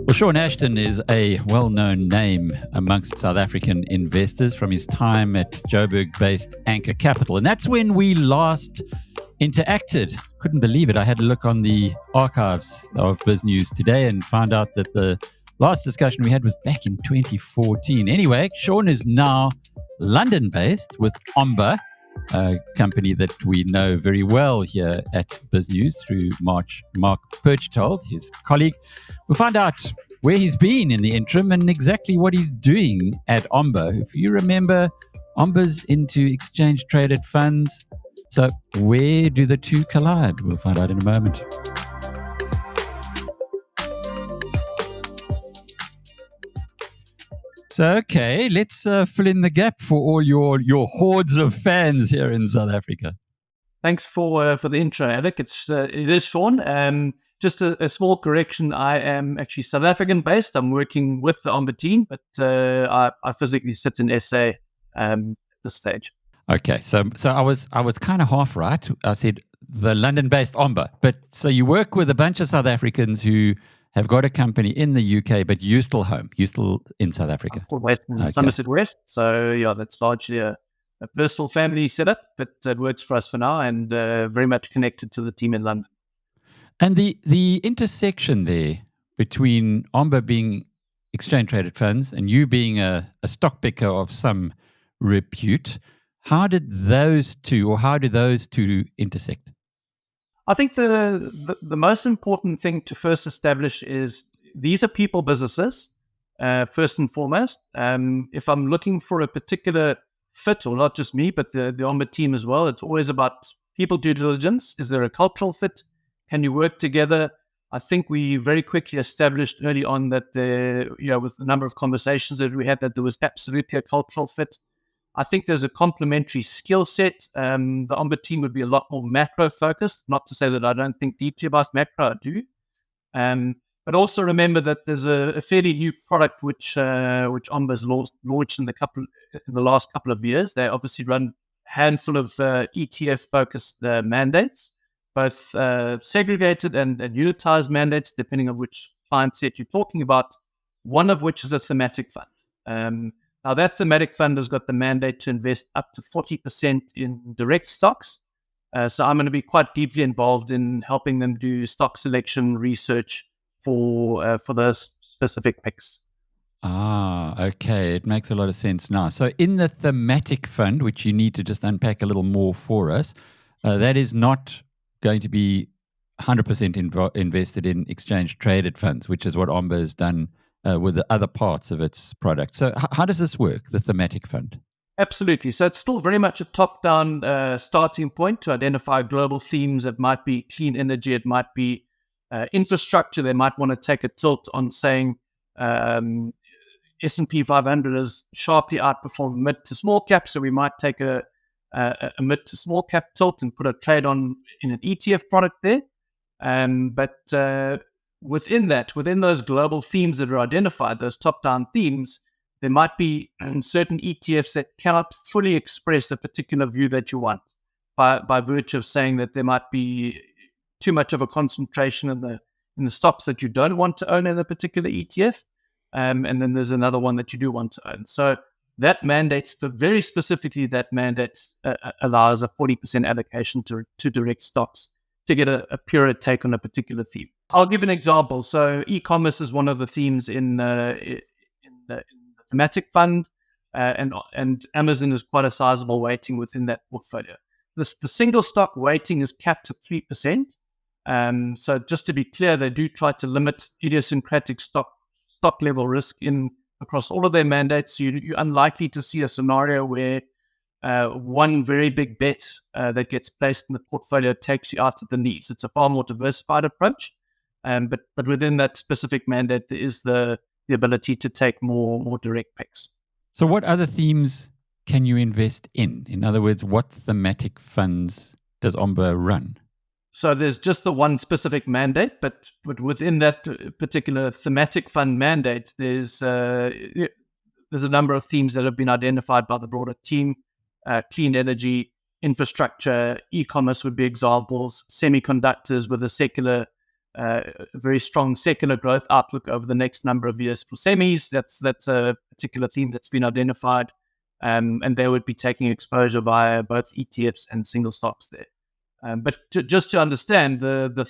Well, Sean Ashton is a well-known name amongst South African investors from his time at Joburg-based Anchor Capital. And that's when we last interacted. Couldn't believe it. I had a look on the archives of BizNews today and found out that the last discussion we had was back in 2014. Anyway, Sean is now London-based with OMBA, a company that we know very well here at BizNews through Mark Perchtold, his colleague. We'll find out where he's been in the interim and exactly what he's doing at OMBA. If you remember, OMBA's into exchange-traded funds. So where do the two collide? We'll find out in a moment. So, okay, let's fill in the gap for all your hordes of fans here in South Africa. Thanks for the intro, Alec. It is Sean. Just a small correction. I am actually South African based. I'm working with the OMBA team, but I physically sit in SA at this stage. Okay, so I was kind of half right. I said the London-based OMBA, but so you work with a bunch of South Africans who have got a company in the UK, but you're still home. You're still in South Africa. Somerset West. So yeah, that's largely a personal family setup, but it works for us for now, and very much connected to the team in London. And the intersection there between OMBA being exchange-traded funds and you being a stock picker of some repute, how do those two intersect? I think the most important thing to first establish is these are people businesses, first and foremost. If I'm looking for a particular fit, or not just me, but the OMBA team as well, it's always about people due diligence. Is there a cultural fit? Can you work together? I think we very quickly established early on that with the number of conversations that we had, that there was absolutely a cultural fit. I think there's a complementary skill set. The OMBA team would be a lot more macro focused. Not to say that I don't think deeply about macro, I do. But also remember that there's a fairly new product which OMBA's launched in the last couple of years. They obviously run a handful of ETF-focused mandates, both segregated and unitized mandates, depending on which client set you're talking about, one of which is a thematic fund. Now, that thematic fund has got the mandate to invest up to 40% in direct stocks. So I'm going to be quite deeply involved in helping them do stock selection research for those specific picks. Okay. It makes a lot of sense now. So in the thematic fund, which you need to just unpack a little more for us, that is not going to be 100% invested in exchange-traded funds, which is what OMBA has done with the other parts of its product. So how does this work, the thematic fund? Absolutely. So it's still very much a top-down starting point to identify global themes. It might be clean energy. It might be infrastructure. They might want to take a tilt on saying S&P 500 has sharply outperformed mid to small cap. So we might take a mid to small cap tilt and put a trade on in an ETF product there. But within those global themes that are identified, those top-down themes, there might be certain ETFs that cannot fully express a particular view that you want by virtue of saying that there might be too much of a concentration in the stocks that you don't want to own in a particular ETF. And then there's another one that you do want to own. So that mandate, very specifically, that mandate allows a 40% allocation to direct stocks to get a purer take on a particular theme. I'll give an example. So e-commerce is one of the themes in the thematic fund, and Amazon is quite a sizable weighting within that portfolio. The single stock weighting is capped at 3%. So just to be clear, they do try to limit idiosyncratic stock level risk across all of their mandates. You're unlikely to see a scenario where one very big bet that gets placed in the portfolio takes you out of the knees. It's a far more diversified approach. But within that specific mandate, there is the ability to take more direct picks. So what other themes can you invest in? In other words, what thematic funds does OMBA run? So there's just the one specific mandate, but within that particular thematic fund mandate, there's a number of themes that have been identified by the broader team. Clean energy, infrastructure, e-commerce would be examples, semiconductors with a secular a very strong secular growth outlook over the next number of years for semis. That's a particular theme that's been identified, and they would be taking exposure via both ETFs and single stocks there. But just to understand the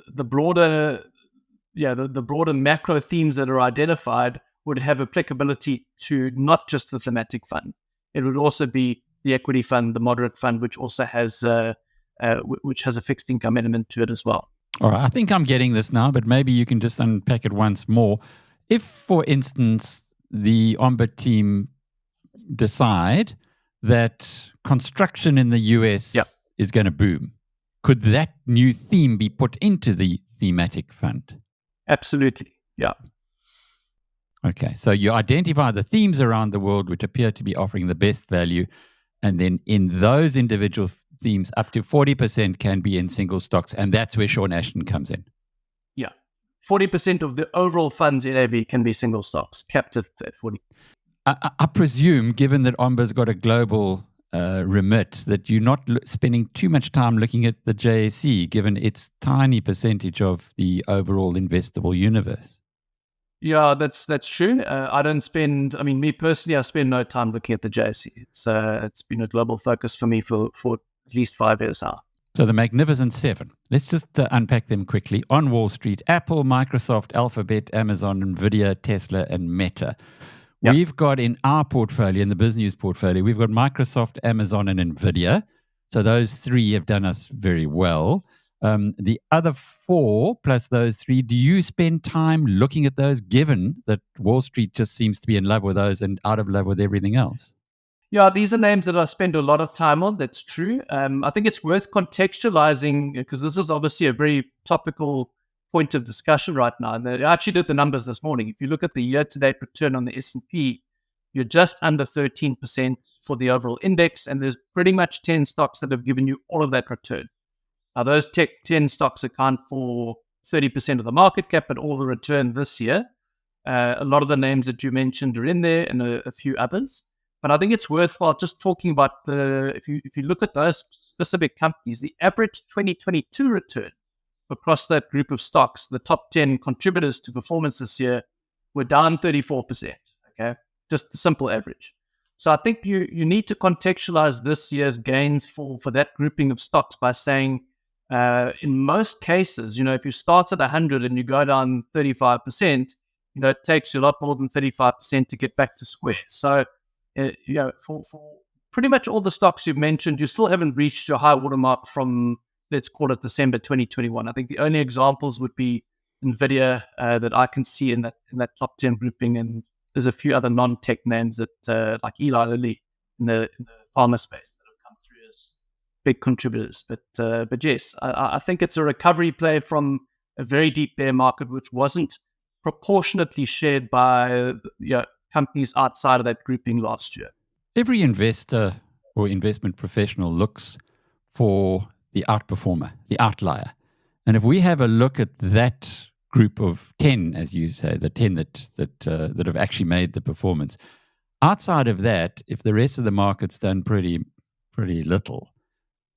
broader, the broader macro themes that are identified would have applicability to not just the thematic fund. It would also be the equity fund, the moderate fund, which also has a fixed income element to it as well. All right, I think I'm getting this now, but maybe you can just unpack it once more. If, for instance, the OMBA team decide that construction in the US is going to boom, could that new theme be put into the thematic fund? Absolutely, yeah. Okay, so you identify the themes around the world which appear to be offering the best value, and then in those individual themes, up to 40% can be in single stocks, and that's where Sean Ashton comes in. Yeah, 40% of the overall fund's NAV can be single stocks, capped at 40. I presume, given that OMBA's got a global remit, that you're not spending too much time looking at the JSE, given its tiny percentage of the overall investable universe. Yeah, that's true. I don't spend. I mean, me personally, I spend no time looking at the JSE. It's been a global focus for me for at least 5 years now. So the Magnificent Seven. Let's just unpack them quickly. On Wall Street: Apple, Microsoft, Alphabet, Amazon, Nvidia, Tesla, and Meta. Yep. We've got in our portfolio, in the BizNews portfolio, we've got Microsoft, Amazon, and Nvidia. So those three have done us very well. The other four plus those three, do you spend time looking at those, given that Wall Street just seems to be in love with those and out of love with everything else? Yeah, these are names that I spend a lot of time on. That's true. I think it's worth contextualizing, because this is obviously a very topical point of discussion right now. And I actually did the numbers this morning. If you look at the year-to-date return on the S&P, you're just under 13% for the overall index, and there's pretty much 10 stocks that have given you all of that return. Now, those 10 stocks account for 30% of the market cap, but all the return this year. A lot of the names that you mentioned are in there, and a few others. But I think it's worthwhile just talking about if you look at those specific companies, the average 2022 return across that group of stocks, the top 10 contributors to performance this year, were down 34%. Okay, just the simple average. So I think you need to contextualize this year's gains for that grouping of stocks by saying, in most cases, if you start at 100 and you go down 35%, it takes you a lot more than 35% to get back to square. So, for pretty much all the stocks you've mentioned, you still haven't reached your high watermark from, let's call it, December 2021. I think the only examples would be Nvidia that I can see in that top 10 grouping, and there's a few other non-tech names that like Eli Lilly in the pharma space that have come through as big contributors. But yes, I think it's a recovery play from a very deep bear market, which wasn't proportionately shared by companies outside of that grouping last year. Every investor or investment professional looks for the outperformer, the outlier. And if we have a look at that group of 10, as you say, the 10 that have actually made the performance, outside of that, if the rest of the market's done pretty little,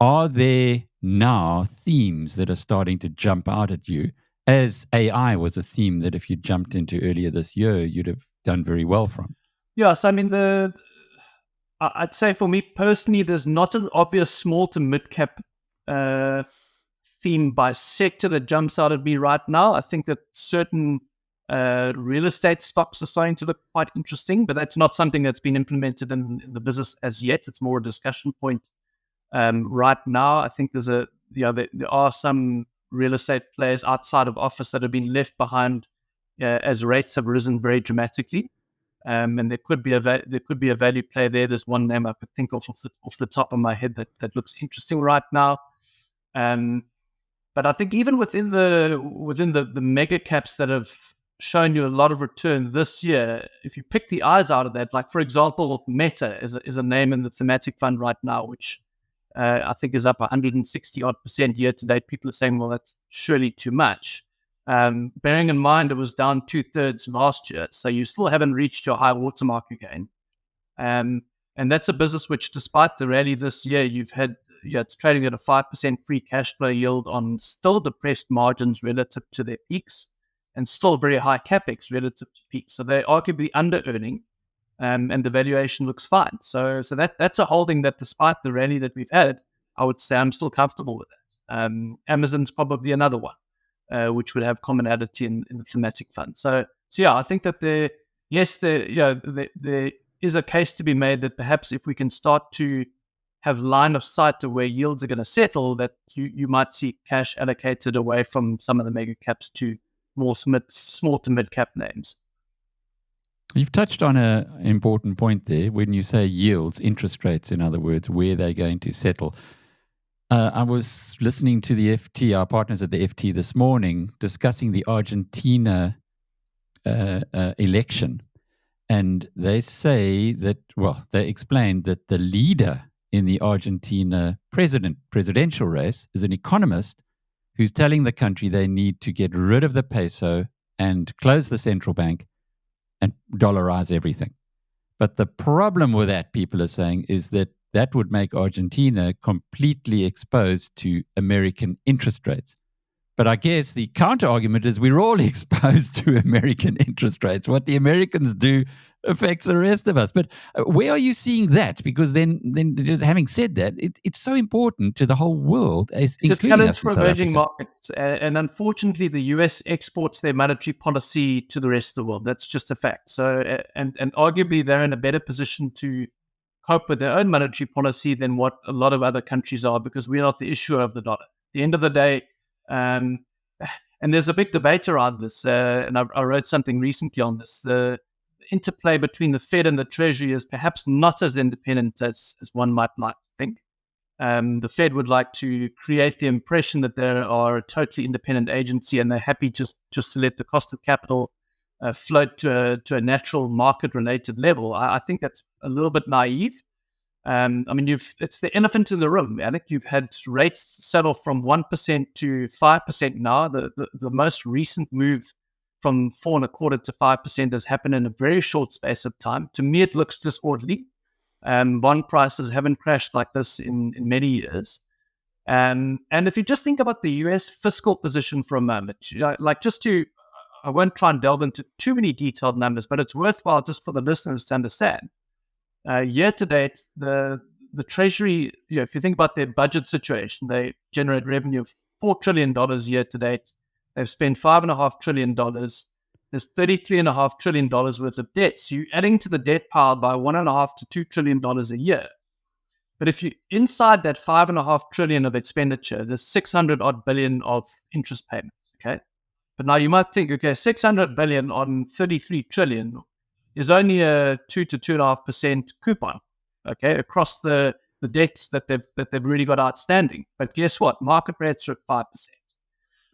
are there now themes that are starting to jump out at you? As AI was a theme that if you jumped into earlier this year, you'd have done very well from. Yes, I mean, I'd say for me personally, there's not an obvious small to mid cap theme by sector that jumps out at me right now. I think that certain real estate stocks are starting to look quite interesting, but that's not something that's been implemented in the business as yet. It's more a discussion point right now. I think there are some real estate players outside of office that have been left behind as rates have risen very dramatically. And there could be a value play there. There's one name I could think of off the top of my head that looks interesting right now. But I think even within the mega caps that have shown you a lot of return this year, if you pick the eyes out of that, like for example, Meta is a name in the thematic fund right now, which I think is up 160% year to date. People are saying, well, that's surely too much. Bearing in mind it was down 2/3 last year, so you still haven't reached your high watermark again. And that's a business which, despite the rally this year, you've had it's trading at a 5% free cash flow yield on still depressed margins relative to their peaks, and still very high capex relative to peaks. So they're arguably under earning, and the valuation looks fine. So that's a holding that, despite the rally that we've had, I would say I'm still comfortable with that. Amazon's probably another one, which would have commonality in the thematic fund. So yeah, I think that there is a case to be made that perhaps if we can start to have line of sight to where yields are going to settle, that you might see cash allocated away from some of the mega caps to more small to mid cap names. You've touched on an important point there when you say yields, interest rates, in other words, where they're going to settle. I was listening to the FT, our partners at the FT this morning, discussing the Argentina election. And they say that, they explained that the leader in the Argentina presidential race is an economist who's telling the country they need to get rid of the peso and close the central bank and dollarize everything. But the problem with that, people are saying, is that would make Argentina completely exposed to American interest rates. But I guess the counter argument is we're all exposed to American interest rates. What the Americans do affects the rest of us. But where are you seeing that? Because then just having said that, it's so important to the whole world, including us in South emerging Africa. markets. And unfortunately, the US exports their monetary policy to the rest of the world. That's just a fact. So, and arguably, they're in a better position to cope with their own monetary policy than what a lot of other countries are, because we're not the issuer of the dollar. At the end of the day, and there's a big debate around this, and I wrote something recently on this. The interplay between the Fed and the Treasury is perhaps not as independent as one might like to think. The Fed would like to create the impression that they are a totally independent agency and they're happy just to let the cost of capital float to a natural market-related level. I think that's a little bit naive. It's the elephant in the room, Alec. You've had rates settle from 1% to 5% now. The most recent move from 4.25% to 5% has happened in a very short space of time. To me, it looks disorderly. Bond prices haven't crashed like this in many years. And if you just think about the US fiscal position for a moment, I won't try and delve into too many detailed numbers, but it's worthwhile just for the listeners to understand. Year to date, the Treasury, if you think about their budget situation, they generate revenue of $4 trillion year to date. They've spent $5.5 trillion. There's $33.5 trillion worth of debt. So you're adding to the debt pile by $1.5 to $2 trillion a year. But if you inside that $5.5 trillion of expenditure, there's 600 odd billion of interest payments. Okay, but now you might think, okay, 600 billion on 33 trillion is only a 2 to 2.5% coupon. Okay, across the debts that they've really got outstanding. But guess what? Market rates are at 5%.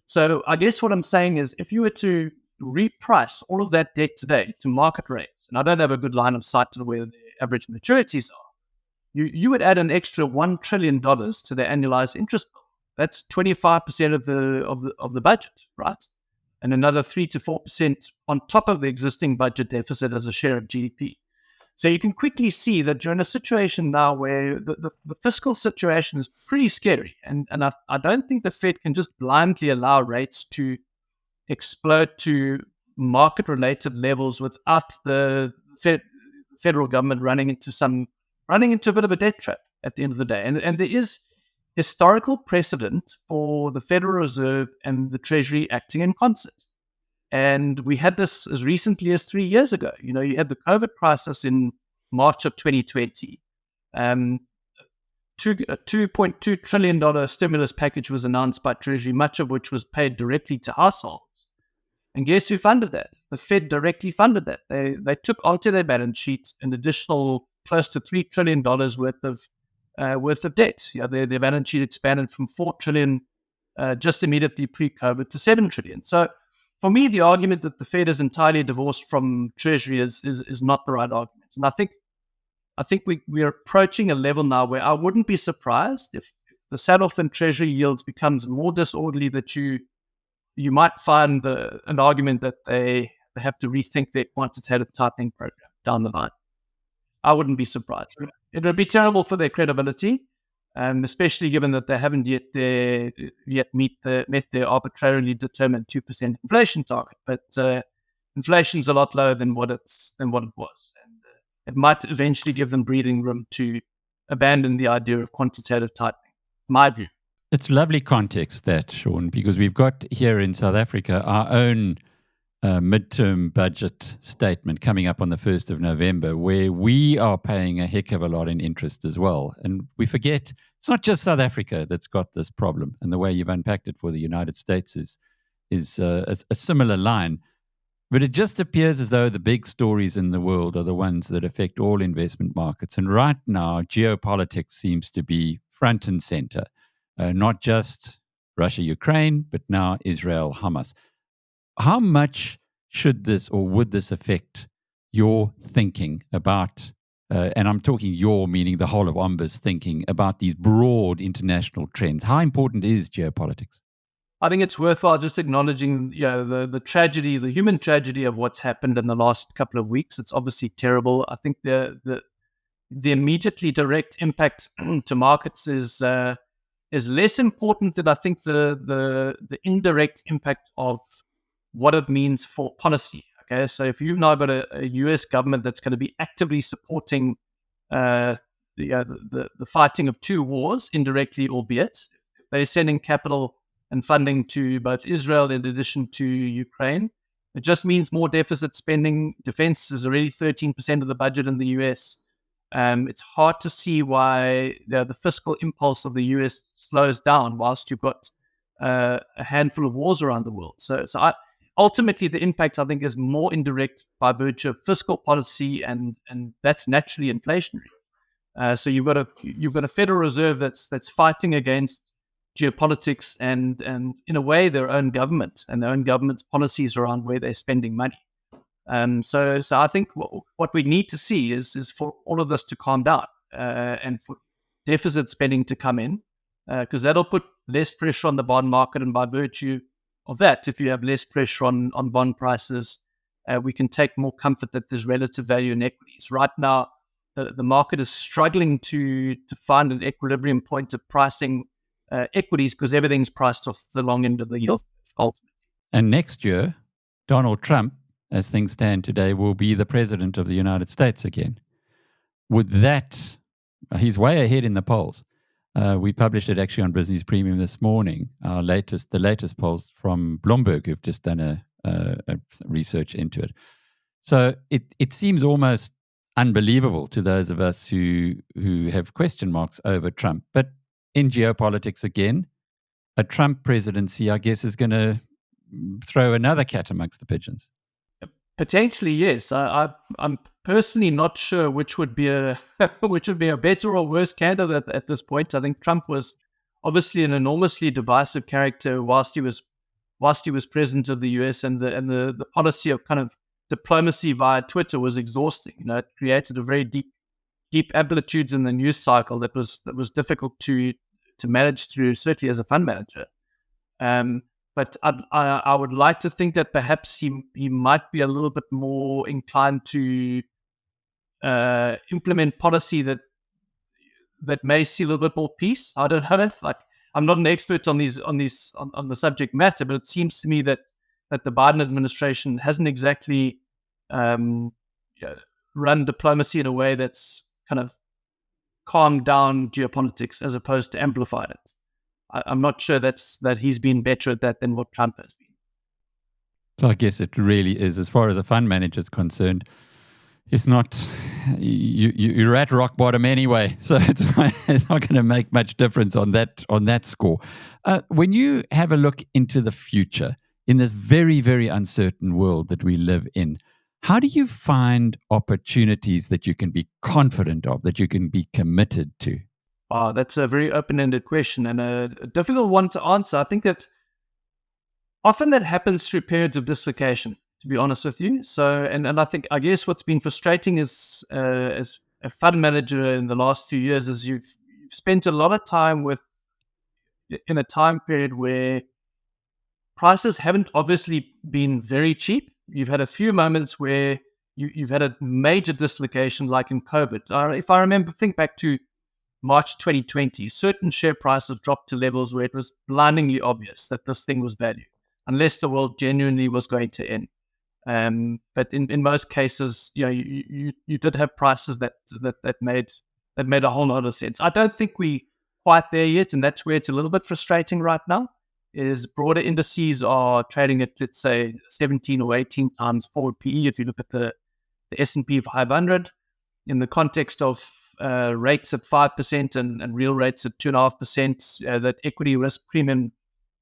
So I guess what I'm saying is, if you were to reprice all of that debt today to market rates, and I don't have a good line of sight to where the average maturities are, you would add an extra $1 trillion to the annualized interest bill. That's 25% of the budget, right? And another 3 to 4% on top of the existing budget deficit as a share of GDP. So you can quickly see that you're in a situation now where the fiscal situation is pretty scary. And I don't think the Fed can just blindly allow rates to explode to market-related levels without the federal government running into a bit of a debt trap at the end of the day. And there is historical precedent for the Federal Reserve and the Treasury acting in concert. And we had this as recently as 3 years ago. You had the COVID crisis in March of 2020. A $2.2 trillion stimulus package was announced by Treasury, much of which was paid directly to households. And guess who funded that? The Fed directly funded that. They took onto their balance sheet an additional close to $3 trillion worth of debt. Their balance sheet expanded from $4 trillion just immediately pre-COVID to $7 trillion. So for me, the argument that the Fed is entirely divorced from Treasury is not the right argument. And I think we're approaching a level now where I wouldn't be surprised if the sell-off in Treasury yields becomes more disorderly, that you might find an argument that they have to rethink their quantitative tightening program down the line. I wouldn't be surprised. It would be terrible for their credibility, especially given that they haven't yet met their arbitrarily determined 2% inflation target. But inflation's a lot lower than what it was, and it might eventually give them breathing room to abandon the idea of quantitative tightening. My view. It's lovely context that, Sean, because we've got here in South Africa our own midterm budget statement coming up on the 1st of November, where we are paying a heck of a lot in interest as well. And we forget it's not just South Africa that's got this problem. And the way you've unpacked it for the United States is a similar line. But it just appears as though the big stories in the world are the ones that affect all investment markets. And right now, geopolitics seems to be front and center. Not just Russia, Ukraine, but now Israel, Hamas. How much should this or would this affect your thinking about, and I'm talking your, meaning the whole of OMBA's thinking about these broad international trends? How important is geopolitics? I think it's worthwhile just acknowledging the tragedy, the human tragedy of what's happened in the last couple of weeks. It's obviously terrible. I think the immediately direct impact to markets is less important than I think the indirect impact of what it means for policy. Okay, so if you've now got a US government that's going to be actively supporting the fighting of two wars, indirectly albeit, they're sending capital and funding to both Israel in addition to Ukraine, it just means more deficit spending. Defense is already 13% of the budget in the US. It's hard to see why the fiscal impulse of the US slows down whilst you've got a handful of wars around the world. So ultimately, the impact, I think, is more indirect by virtue of fiscal policy, and that's naturally inflationary. So you've got a Federal Reserve that's fighting against geopolitics and in a way their own government and their own government's policies around where they're spending money. So I think what we need to see is for all of this to calm down and for deficit spending to come in, because that'll put less pressure on the bond market. And by virtue of that, if you have less pressure on bond prices, we can take more comfort that there's relative value in equities. Right now, the market is struggling to find an equilibrium point of pricing equities because everything's priced off the long end of the yield ultimately. And next year, Donald Trump, as things stand today, will be the president of the United States again. Would that, he's way ahead in the polls. We published it actually on BizNews Premium this morning, the latest polls from Bloomberg, who've just done a research into it. So it seems almost unbelievable to those of us who have question marks over Trump. But in geopolitics again, a Trump presidency, I guess, is going to throw another cat amongst the pigeons. Potentially, yes. I'm personally not sure which would be a better or worse candidate at this point. I think Trump was obviously an enormously divisive character whilst he was president of the US, and the policy of kind of diplomacy via Twitter was exhausting. It created a very deep amplitudes in the news cycle that was difficult to manage through, certainly as a fund manager. But I would like to think that perhaps he might be a little bit more inclined to implement policy that may see a little bit more peace. I don't know. I'm not an expert on the subject matter, but it seems to me that the Biden administration hasn't exactly run diplomacy in a way that's kind of calmed down geopolitics as opposed to amplified it. I'm not sure that he's been better at that than what Trump has been. So I guess it really is, as far as a fund manager is concerned, it's not, you're at rock bottom anyway. So it's not going to make much difference on that score. When you have a look into the future in this very, very uncertain world that we live in, how do you find opportunities that you can be confident of, that you can be committed to? Wow, that's a very open-ended question and a difficult one to answer. I think that often that happens through periods of dislocation, to be honest with you. So, and I guess what's been frustrating is as a fund manager in the last few years is you've spent a lot of time in a time period where prices haven't obviously been very cheap. You've had a few moments where you've had a major dislocation, like in COVID. If I think back to March 2020, certain share prices dropped to levels where it was blindingly obvious that this thing was value, unless the world genuinely was going to end. But in most cases, you did have prices that made a whole lot of sense. I don't think we quite there yet, and that's where it's a little bit frustrating right now. Is broader indices are trading at, let's say, 17 or 18 times forward PE. If you look at the S&P 500, in the context of rates at 5% and real rates at 2.5%, that equity risk premium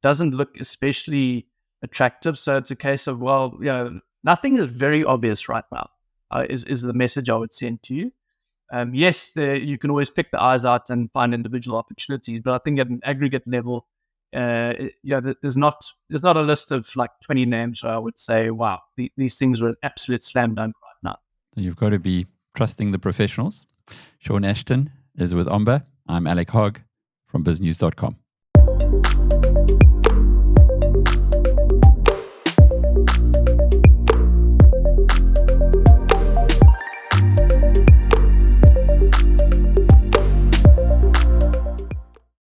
doesn't look especially attractive. So it's a case of, well, nothing is very obvious right now, is the message I would send to you. Yes, you can always pick the eyes out and find individual opportunities, but I think at an aggregate level, there's not a list of like 20 names where I would say, wow, these things are an absolute slam dunk right now. So you've got to be trusting the professionals. Sean Ashton is with OMBA. I'm Alec Hogg from BizNews.com.